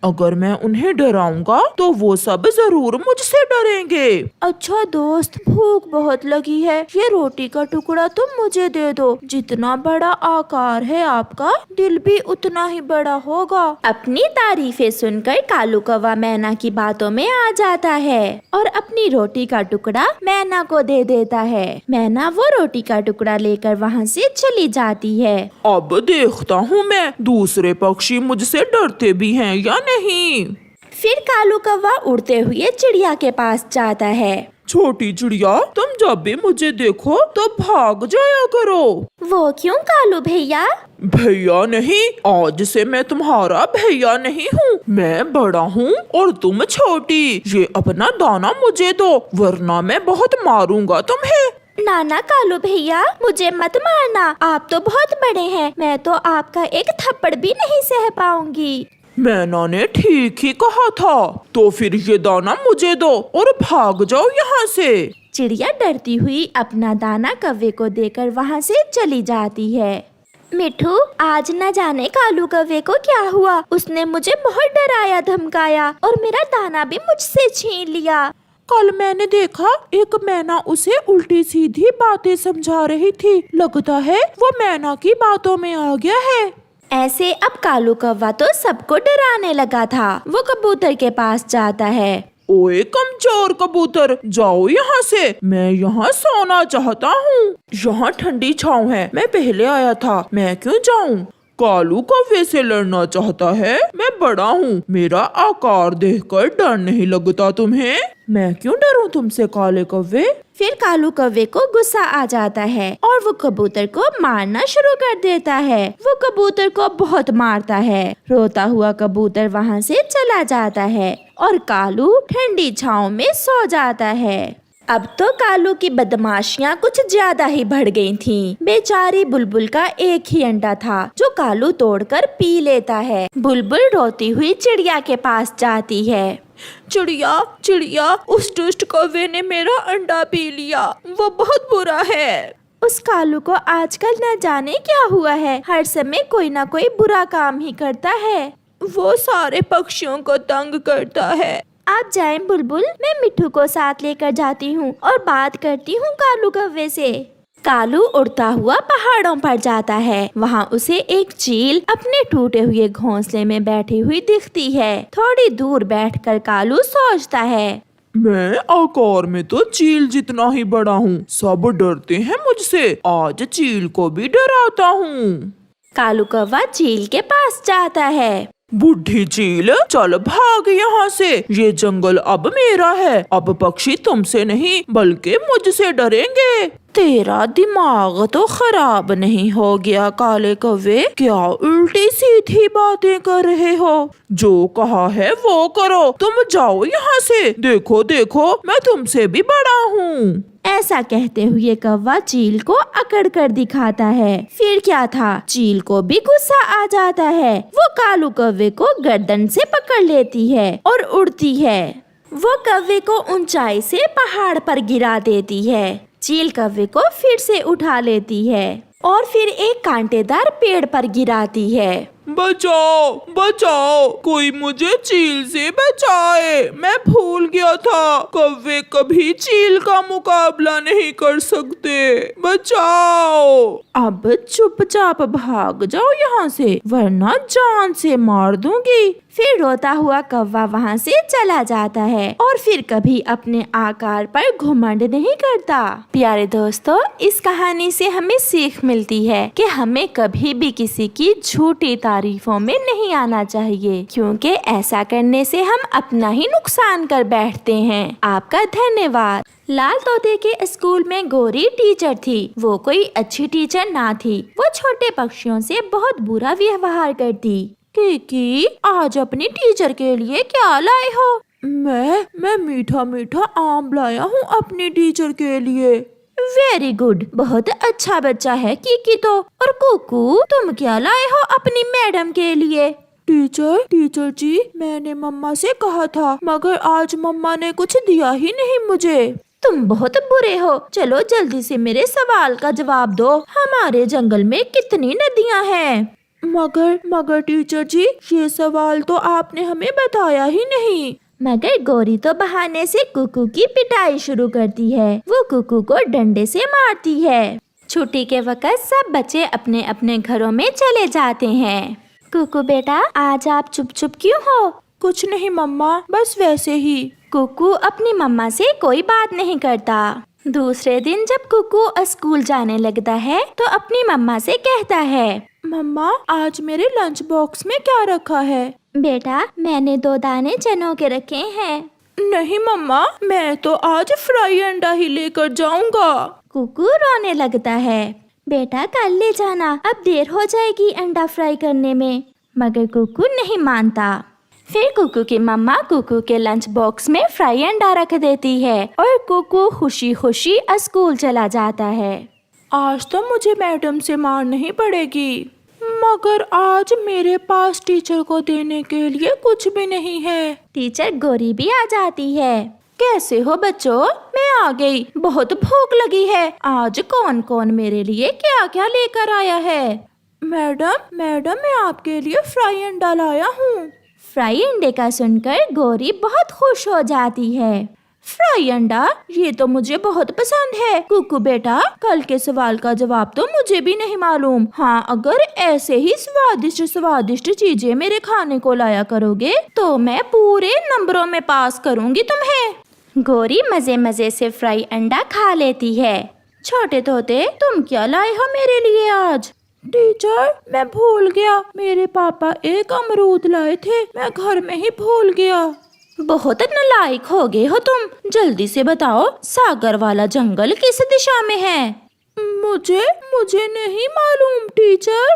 अगर मैं उन्हें डराऊंगा तो वो सब जरूर मुझसे डरेंगे। अच्छा दोस्त, भूख बहुत लगी है, ये रोटी का टुकड़ा तुम मुझे दे दो। जितना बड़ा आकार है आपका, दिल भी उतना ही बड़ा होगा। अपनी तारीफें सुनकर कालू कौवा मैना की बातों में आ जाता है और अपनी रोटी का टुकड़ा मैना को दे देता है। मैना वो रोटी का टुकड़ा लेकर वहाँ से चली जाती है। अब देखता हूँ मैं दूसरे पक्षी मुझसे डरते भी हैं या नहीं। फिर कालू कौवा उड़ते हुए चिड़िया के पास जाता है। छोटी चिड़िया, तुम जब भी मुझे देखो तो भाग जाया करो। वो क्यों कालू भैया? भैया नहीं, आज से मैं तुम्हारा भैया नहीं हूँ। मैं बड़ा हूँ और तुम छोटी। ये अपना दाना मुझे दो, वरना मैं बहुत मारूंगा तुम्हें। नाना कालू भैया, मुझे मत मारना, आप तो बहुत बड़े हैं। मैं तो आपका एक थप्पड़ भी नहीं सह पाऊंगी। मैना ने ठीक ही कहा था। तो फिर ये दाना मुझे दो और भाग जाओ यहाँ से। चिड़िया डरती हुई अपना दाना कौवे को देकर वहाँ से चली जाती है। मिठू, आज न जाने कालू कौवे को क्या हुआ। उसने मुझे बहुत डराया धमकाया और मेरा दाना भी मुझसे छीन लिया। कल मैंने देखा एक मैना उसे उल्टी सीधी बातें समझा रही थी। लगता है वो मैना की बातों में आ गया है। ऐसे अब कालू कौवा तो सबको डराने लगा था। वो कबूतर के पास जाता है। ओए कमजोर कबूतर, जाओ यहाँ से। मैं यहाँ सोना चाहता हूँ। यहाँ ठंडी छाँव है, मैं पहले आया था, मैं क्यों जाऊँ? कालू कौवे से लड़ना चाहता है? मैं बड़ा हूँ, मेरा आकार देखकर डर नहीं लगता तुम्हें? मैं क्यों डरूं तुमसे काले कौवे? फिर कालू कौवे को गुस्सा आ जाता है और वो कबूतर को मारना शुरू कर देता है। वो कबूतर को बहुत मारता है। रोता हुआ कबूतर वहाँ से चला जाता है और कालू ठंडी छाँव में सो जाता है। अब तो कालू की बदमाशियाँ कुछ ज्यादा ही बढ़ गई थीं। बेचारी बुलबुल का एक ही अंडा था जो कालू तोड़कर पी लेता है। बुलबुल रोती हुई चिड़िया के पास जाती है। चिड़िया चिड़िया, उस दुष्ट कौवे ने मेरा अंडा पी लिया, वो बहुत बुरा है। उस कालू को आजकल न जाने क्या हुआ है, हर समय कोई न कोई बुरा काम ही करता है। वो सारे पक्षियों को तंग करता है। आप जाएं बुलबुल, मैं मिठू को साथ लेकर जाती हूँ और बात करती हूँ कालू कौवे से। कालू उड़ता हुआ पहाड़ों पर जाता है। वहाँ उसे एक चील अपने टूटे हुए घोंसले में बैठी हुई दिखती है। थोड़ी दूर बैठकर कालू सोचता है, मैं आकार में तो चील जितना ही बड़ा हूँ, सब डरते हैं मुझसे। आज चील को भी डराता हूँ। कालू कौवा चील के पास जाता है। बुढ़ी चील, चल भाग यहाँ से। ये जंगल अब मेरा है। अब पक्षी तुमसे नहीं बल्कि मुझसे डरेंगे। तेरा दिमाग तो खराब नहीं हो गया काले कौवे? क्या उल्टी सीधी बातें कर रहे हो? जो कहा है वो करो। तुम जाओ यहाँ से। देखो देखो, मैं तुमसे भी बड़ा हूँ। ऐसा कहते हुए कौवा चील को अकड़ कर दिखाता है। फिर क्या था, चील को भी गुस्सा आ जाता है। वो कालू कौवे को गर्दन से पकड़ लेती है और उड़ती है। वो कौवे को ऊंचाई से पहाड़ पर गिरा देती है। चील कौवे को फिर से उठा लेती है और फिर एक कांटेदार पेड़ पर गिराती है। बचाओ बचाओ, कोई मुझे चील से बचाए। मैं भूल गया था, कौवे कभी चील का मुकाबला नहीं कर सकते। बचाओ। अब चुपचाप भाग जाओ यहाँ से, वरना जान से मार दूंगी। फिर रोता हुआ कौवा वहाँ से चला जाता है और फिर कभी अपने आकार पर घुमंड नहीं करता। प्यारे दोस्तों, इस कहानी से हमें सीख मिलती है कि हमें कभी भी किसी की झूठी तारीफों में नहीं आना चाहिए, क्योंकि ऐसा करने से हम अपना ही नुकसान कर बैठते हैं। आपका धन्यवाद। लाल तोते के स्कूल में गोरी टीचर थी। वो कोई अच्छी टीचर ना थी। वो छोटे पक्षियों से बहुत बुरा व्यवहार करती। किकी, आज अपनी टीचर के लिए क्या लाए हो? मैं मीठा मीठा आम लाया हूँ अपनी टीचर के लिए। वेरी गुड, बहुत अच्छा बच्चा है किकी तो। और कुकू, तुम क्या लाए हो अपनी मैडम के लिए? टीचर जी, मैंने मम्मा से कहा था, मगर आज मम्मा ने कुछ दिया ही नहीं मुझे। तुम बहुत बुरे हो। चलो जल्दी से मेरे सवाल का जवाब दो। हमारे जंगल में कितनी नदियाँ हैं? मगर टीचर जी, ये सवाल तो आपने हमें बताया ही नहीं। मगर गौरी तो बहाने से कुकू की पिटाई शुरू करती है। वो कुकू को डंडे से मारती है। छुट्टी के वक्त सब बच्चे अपने अपने घरों में चले जाते हैं। कुकू बेटा, आज आप चुप चुप क्यों हो? कुछ नहीं मम्मा, बस वैसे ही। कुकू अपनी मम्मा से कोई बात नहीं करता। दूसरे दिन जब कुकू स्कूल जाने लगता है तो अपनी मम्मा से कहता है, मम्मा, आज मेरे लंच बॉक्स में क्या रखा है? बेटा, मैंने 2 दाने चनों के रखे हैं। नहीं मम्मा, मैं तो आज फ्राई अंडा ही लेकर जाऊंगा। कुकू रोने लगता है। बेटा, कल ले जाना, अब देर हो जाएगी अंडा फ्राई करने में। मगर कुकू नहीं मानता। फिर कुकू की मम्मा कुकू के लंच बॉक्स में फ्राई अंडा रख देती है और कुकू खुशी खुशी स्कूल चला जाता है। आज तो मुझे मैडम से मार नहीं पड़ेगी, मगर आज मेरे पास टीचर को देने के लिए कुछ भी नहीं है। टीचर गौरी भी आ जाती है। कैसे हो बच्चों? मैं आ गई, बहुत भूख लगी है। आज कौन कौन मेरे लिए क्या क्या लेकर आया है? मैडम, मैं आपके लिए फ्राई अंडा लाया हूँ। फ्राई अंडे का सुनकर गौरी बहुत खुश हो जाती है। फ्राई अंडा, ये तो मुझे बहुत पसंद है। कुकू बेटा, कल के सवाल का जवाब तो मुझे भी नहीं मालूम। हाँ, अगर ऐसे ही स्वादिष्ट चीजें मेरे खाने को लाया करोगे तो मैं पूरे नंबरों में पास करूँगी तुम्हें। गौरी मजे मजे से फ्राई अंडा खा लेती है। छोटे तोते, तुम क्या लाए हो मेरे लिए आज? टीचर, मैं भूल गया, मेरे पापा एक अमरूद लाए थे, मैं घर में ही भूल गया। बहुत नालायक हो गए हो तुम। जल्दी से बताओ, सागर वाला जंगल किस दिशा में है? मुझे नहीं मालूम टीचर।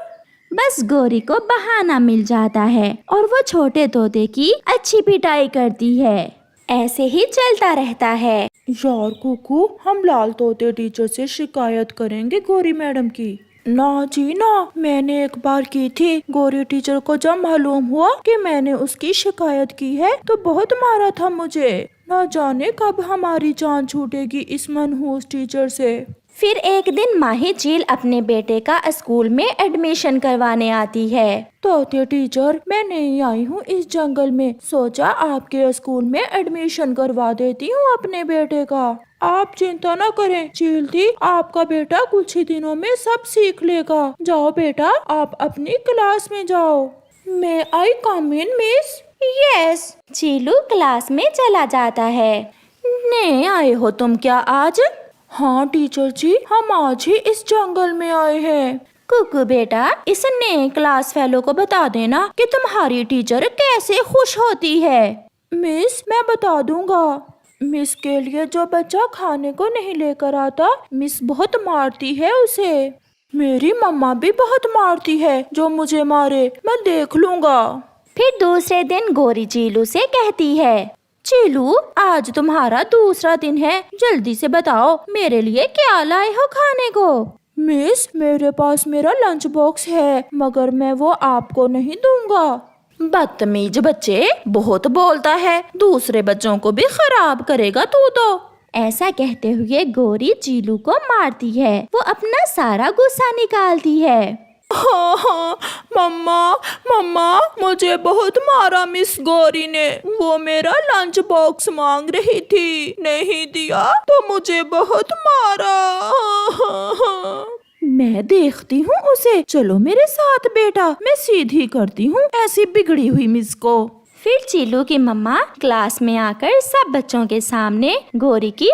बस गौरी को बहाना मिल जाता है और वो छोटे तोते की अच्छी पिटाई करती है। ऐसे ही चलता रहता है। यार कुकू, हम लाल तोते टीचर से शिकायत करेंगे गौरी मैडम की। ना जी ना, मैंने एक बार की थी। गौरी टीचर को जब मालूम हुआ कि मैंने उसकी शिकायत की है तो बहुत मारा था मुझे। ना जाने कब हमारी जान छूटेगी इस मनहूस टीचर से। फिर एक दिन माही झील अपने बेटे का स्कूल में एडमिशन करवाने आती है। तोते टीचर, मैं नहीं आई हूँ इस जंगल में, सोचा आपके स्कूल में एडमिशन करवा देती हूँ अपने बेटे का। आप चिंता न करें झील दी, आपका बेटा कुछ ही दिनों में सब सीख लेगा। जाओ बेटा, आप अपनी क्लास में जाओ। मैं आई कम इन मिस? यस। चीलू क्लास में चला जाता है। नए आए हो तुम क्या आज? हाँ टीचर जी, हम आज ही इस जंगल में आए हैं। कुकू बेटा, इस नए क्लास फेलो को बता देना कि तुम्हारी टीचर कैसे खुश होती है। मिस, मैं बता दूंगा। मिस के लिए जो बच्चा खाने को नहीं लेकर आता, मिस बहुत मारती है उसे। मेरी मम्मा भी बहुत मारती है, जो मुझे मारे मैं देख लूंगा। फिर दूसरे दिन गौरी चीलू से कहती है, चीलू, आज तुम्हारा दूसरा दिन है, जल्दी से बताओ मेरे लिए क्या लाए हो खाने को? मिस, मेरे पास मेरा लंच बॉक्स है, मगर मैं वो आपको नहीं दूंगा। बदतमीज बच्चे, बहुत बोलता है, दूसरे बच्चों को भी खराब करेगा तू तो। ऐसा कहते हुए गौरी चीलू को मारती है। वो अपना सारा गुस्सा निकालती है। हाँ, मम्मा, मुझे बहुत मारा मिस गौरी ने। वो मेरा लंच बॉक्स मांग रही थी, नहीं दिया तो मुझे बहुत मारा। मैं देखती हूँ उसे, चलो मेरे साथ बेटा, मैं सीधी करती हूँ ऐसी बिगड़ी हुई मिस को। फिर चीलू की मम्मा क्लास में आकर सब बच्चों के सामने गौरी की